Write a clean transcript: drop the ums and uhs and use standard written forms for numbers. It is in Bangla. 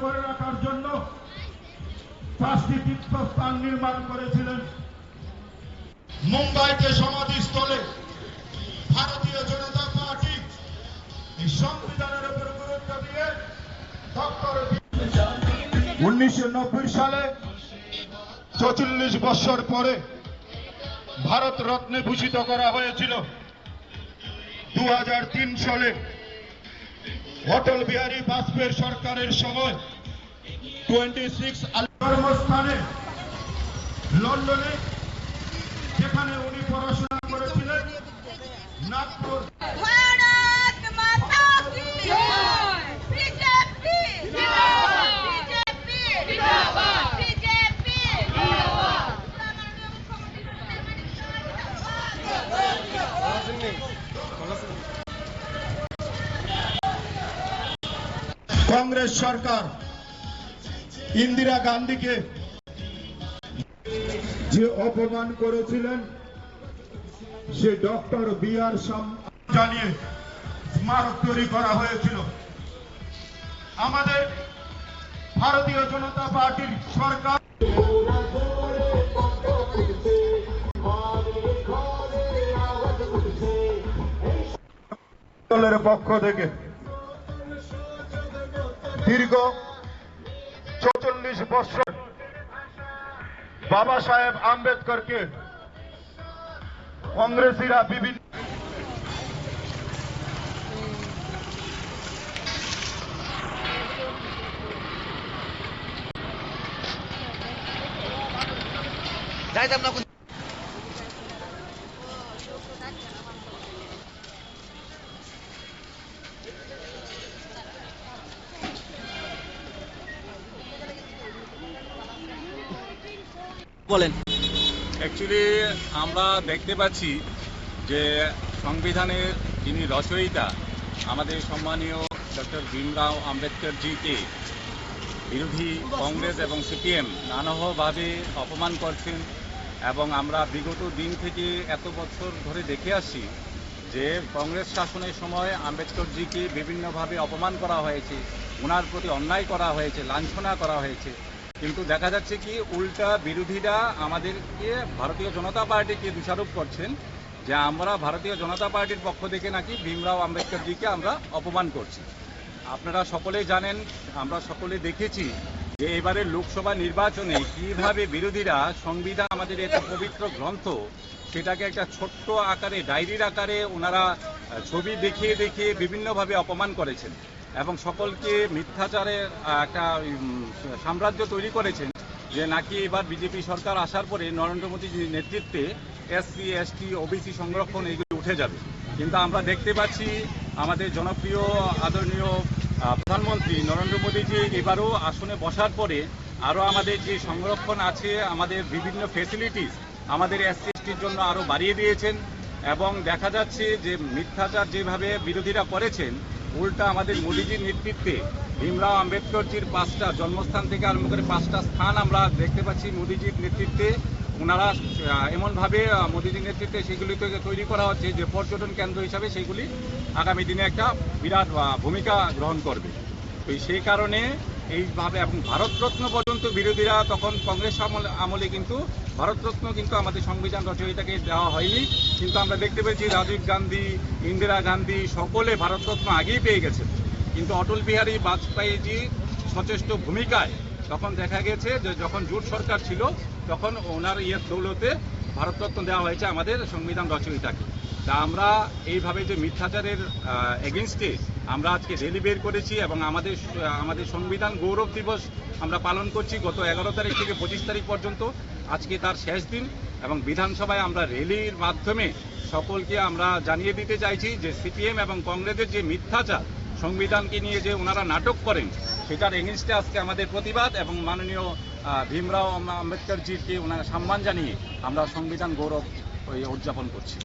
করে রাখার জন্য 5টি তীর্থস্থান নির্মাণ করেছিলেন। মুম্বাইতে সমাধিস্থলে ভারতীয় জনতা পার্টি এই সংবিধানের উপর গুরুত্ব দিয়ে 1990 সালে 44 বছর পরে ভারত রত্নে ভূষিত করা হয়েছিল। 2003 সালে অটল বিহারী বাজপেয়ীর সরকারের সময় 26 কর্মস্থানে লন্ডনে, যেখানে উনি পড়াশোনা করেছিলেন, নাগপুর। কংগ্রেস সরকার ইন্দিরা গান্ধীকে যে অপমান করেছিলেন, সে ডক্টর বি.আর. জানিয়ে স্মারক তৈরি করা হয়েছিল। আমাদের ভারতীয় জনতা পার্টির সরকার দলের পক্ষ থেকে দীর্ঘ 44 বছর বাবা সাহেব আম্বেদকরকে কংগ্রেসীরা বিভিন্ন বলেন। অ্যাকচুয়ালি আমরা দেখতে পাচ্ছি যে সংবিধানের যিনি রচয়িতা আমাদের সম্মানীয় ডক্টর ভীমরাও আম্বেদকরজিকে বিরোধী কংগ্রেস এবং সিপিএম নানাভাবে অপমান করছেন, এবং আমরা বিগত দিন থেকে এত বছর ধরে দেখে আসছি যে কংগ্রেস শাসনের সময় আম্বেদকরজিকে বিভিন্নভাবে অপমান করা হয়েছে, ওনার প্রতি অন্যায় করা হয়েছে, লাঞ্ছনা করা হয়েছে। কিন্তু দেখা যাচ্ছে কি উল্টা বিরোধীরা আমাদেরকে ভারতীয় জনতা পার্টিকে দোষারোপ করছেন যে আমরা ভারতীয় জনতা পার্টির পক্ষ থেকে নাকি ভীমরাও আম্বেদকরজিকে আমরা অপমান করছি। আপনারা সকলেই জানেন, আমরা সকলে দেখেছি যে এবারের লোকসভা নির্বাচনে কিভাবে বিরোধীরা সংবিধান, আমাদের একটা পবিত্র গ্রন্থ, সেটাকে একটা ছোট্ট আকারে, ডায়েরির আকারে ওনারা ছবি দেখিয়ে দেখিয়ে বিভিন্নভাবে অপমান করেছেন এবং সকলকে মিথ্যাচারের একটা সাম্রাজ্য তৈরি করেছেন যে নাকি এবার বিজেপি সরকার আসার পরে নরেন্দ্র মোদীর নেতৃত্বে এসসি, এসটি, ওবিসি সংরক্ষণ এইগুলি উঠে যাবে। কিন্তু আমরা দেখতে পাচ্ছি আমাদের জনপ্রিয় আদরণীয় প্রধানমন্ত্রী নরেন্দ্র মোদীজি এবারও আসনে বসার পরে আরও আমাদের যে সংরক্ষণ আছে, আমাদের বিভিন্ন ফ্যাসিলিটিস আমাদের এসসি, এসটির জন্য আরও বাড়িয়ে দিয়েছেন। এবং দেখা যাচ্ছে যে মিথ্যাচার যেভাবে বিরোধীরা করেছেন, উল্টা আমাদের মোদীজির নেতৃত্বে ভীমরাও আম্বেদকরজির 5টা জন্মস্থান থেকে আরম্ভ করে 5টা স্থান আমরা দেখতে পাচ্ছি মোদীজির নেতৃত্বে। ওনারা এমনভাবে মোদীজির নেতৃত্বে সেগুলি তৈরি করা হচ্ছে যে পর্যটন কেন্দ্র হিসাবে সেগুলি আগামী দিনে একটা বিরাট ভূমিকা গ্রহণ করবে। তো সেই কারণে এইভাবে, এবং ভারতরত্ন পর্যন্ত বিরোধীরা তখন কংগ্রেস আমলে কিন্তু ভারতরত্ন কিন্তু আমাদের সংবিধান রচয়িতাকে দেওয়া হয়নি, কিন্তু আমরা দেখতে পেয়েছি রাজীব গান্ধী, ইন্দিরা গান্ধী সকলে ভারতরত্ন আগেই পেয়ে গেছেন। কিন্তু অটল বিহারী বাজপেয়ীজি সচেষ্ট ভূমিকায় তখন দেখা গেছে যে যখন জোট সরকার ছিল তখন ওনার দৌলতে ভারতরত্ন দেওয়া হয়েছে আমাদের সংবিধান রচয়িতাকে। তা আমরা এইভাবে যে মিথ্যাচারের এগেনস্টে আমরা আজকে র্যালি বের করেছি এবং আমাদের সংবিধান গৌরব দিবস আমরা পালন করছি গত 11 তারিখ থেকে 25 তারিখ পর্যন্ত। আজকে তার শেষ দিন এবং বিধানসভায় আমরা র্যালির মাধ্যমে সকলকে আমরা জানিয়ে দিতে চাইছি যে সিপিএম এবং কংগ্রেসের যে মিথ্যাচার সংবিধানকে নিয়ে যে ওনারা নাটক করেন, সেটার এগেনস্টে আজকে আমাদের প্রতিবাদ এবং মাননীয় ভীমরাও আম্বেদকরজিকে ওনারা সম্মান জানিয়ে আমরা সংবিধান গৌরব উদযাপন করছি।